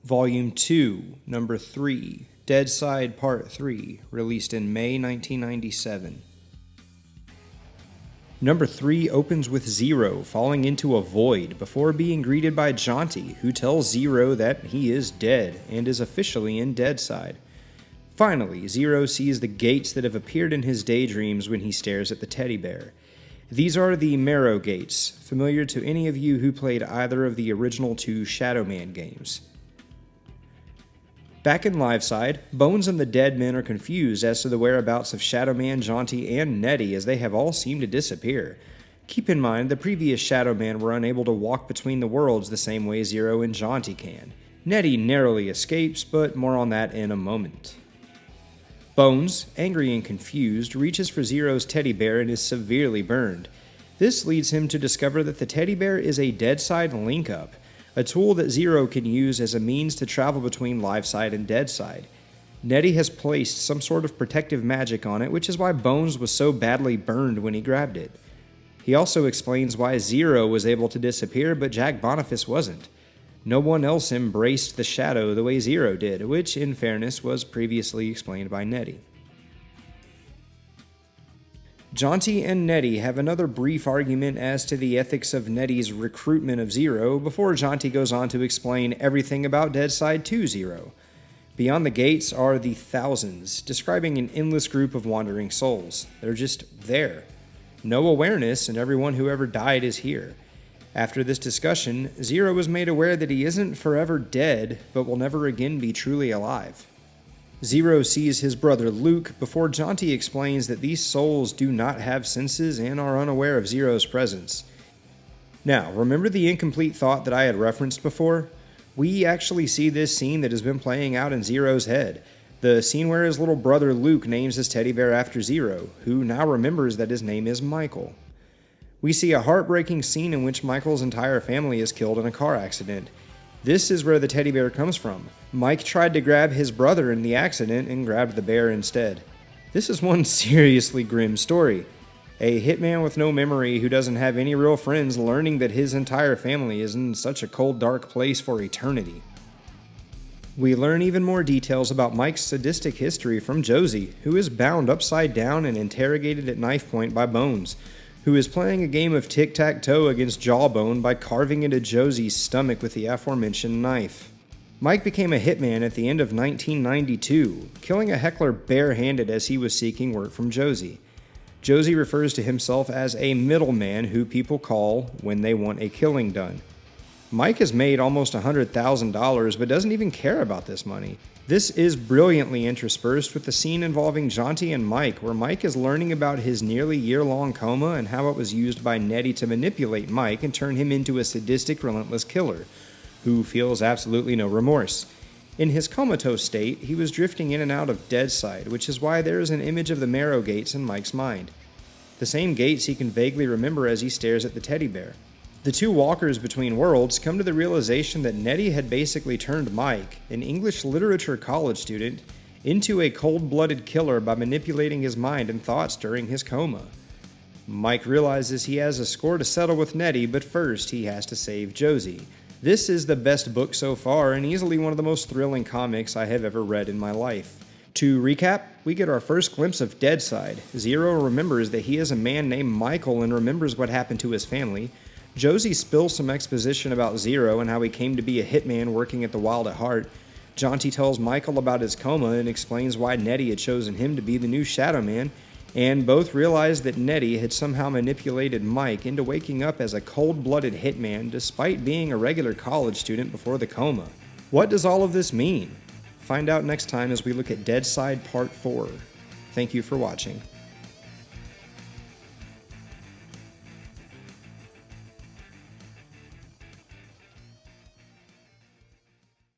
Volume 2, Number 3, Deadside Part 3, released in May 1997. Number 3 opens with Zero falling into a void before being greeted by Jaunty, who tells Zero that he is dead and is officially in Deadside. Finally, Zero sees the gates that have appeared in his daydreams when he stares at the teddy bear. These are the Marrow Gates, familiar to any of you who played either of the original two Shadow Man games. Back in Liveside, Bones and the dead men are confused as to the whereabouts of Shadow Man, Jaunty, and Nettie, as they have all seemed to disappear. Keep in mind, the previous Shadow Man were unable to walk between the worlds the same way Zero and Jaunty can. Nettie narrowly escapes, but more on that in a moment. Bones, angry and confused, reaches for Zero's teddy bear and is severely burned. This leads him to discover that the teddy bear is a Deadside link-up, a tool that Zero can use as a means to travel between Liveside and Deadside. Nettie has placed some sort of protective magic on it, which is why Bones was so badly burned when he grabbed it. He also explains why Zero was able to disappear, but Jack Boniface wasn't. No one else embraced the shadow the way Zero did, which, in fairness, was previously explained by Nettie. Jaunty and Nettie have another brief argument as to the ethics of Nettie's recruitment of Zero before Jaunty goes on to explain everything about Deadside to Zero. Beyond the gates are the Thousands, describing an endless group of wandering souls. They're just there. No awareness, and everyone who ever died is here. After this discussion, Zero is made aware that he isn't forever dead, but will never again be truly alive. Zero sees his brother Luke before Jaunty explains that these souls do not have senses and are unaware of Zero's presence. Now, remember the incomplete thought that I had referenced before? We actually see this scene that has been playing out in Zero's head. The scene where his little brother Luke names his teddy bear after Zero, who now remembers that his name is Michael. We see a heartbreaking scene in which Michael's entire family is killed in a car accident. This is where the teddy bear comes from. Mike tried to grab his brother in the accident and grabbed the bear instead. This is one seriously grim story. A hitman with no memory who doesn't have any real friends learning that his entire family is in such a cold, dark place for eternity. We learn even more details about Mike's sadistic history from Josie, who is bound upside down and interrogated at knife point by Bones, who is playing a game of tic-tac-toe against Jawbone by carving into Josie's stomach with the aforementioned knife. Mike became a hitman at the end of 1992, killing a heckler barehanded as he was seeking work from Josie. Josie refers to himself as a middleman who people call when they want a killing done. Mike has made almost $100,000 but doesn't even care about this money. This is brilliantly interspersed with the scene involving Jaunty and Mike, where Mike is learning about his nearly year-long coma and how it was used by Nettie to manipulate Mike and turn him into a sadistic, relentless killer, who feels absolutely no remorse. In his comatose state, he was drifting in and out of Deadside, which is why there is an image of the Marrow Gates in Mike's mind. The same gates he can vaguely remember as he stares at the teddy bear. The two walkers between worlds come to the realization that Nettie had basically turned Mike, an English literature college student, into a cold-blooded killer by manipulating his mind and thoughts during his coma. Mike realizes he has a score to settle with Nettie, but first he has to save Josie. This is the best book so far and easily one of the most thrilling comics I have ever read in my life. To recap, we get our first glimpse of Deadside. Zero remembers that he is a man named Michael and remembers what happened to his family. Josie spills some exposition about Zero and how he came to be a hitman working at the Wild at Heart. Jaunty tells Michael about his coma and explains why Nettie had chosen him to be the new Shadow Man, and both realize that Nettie had somehow manipulated Mike into waking up as a cold-blooded hitman despite being a regular college student before the coma. What does all of this mean? Find out next time as we look at Deadside Part 4. Thank you for watching.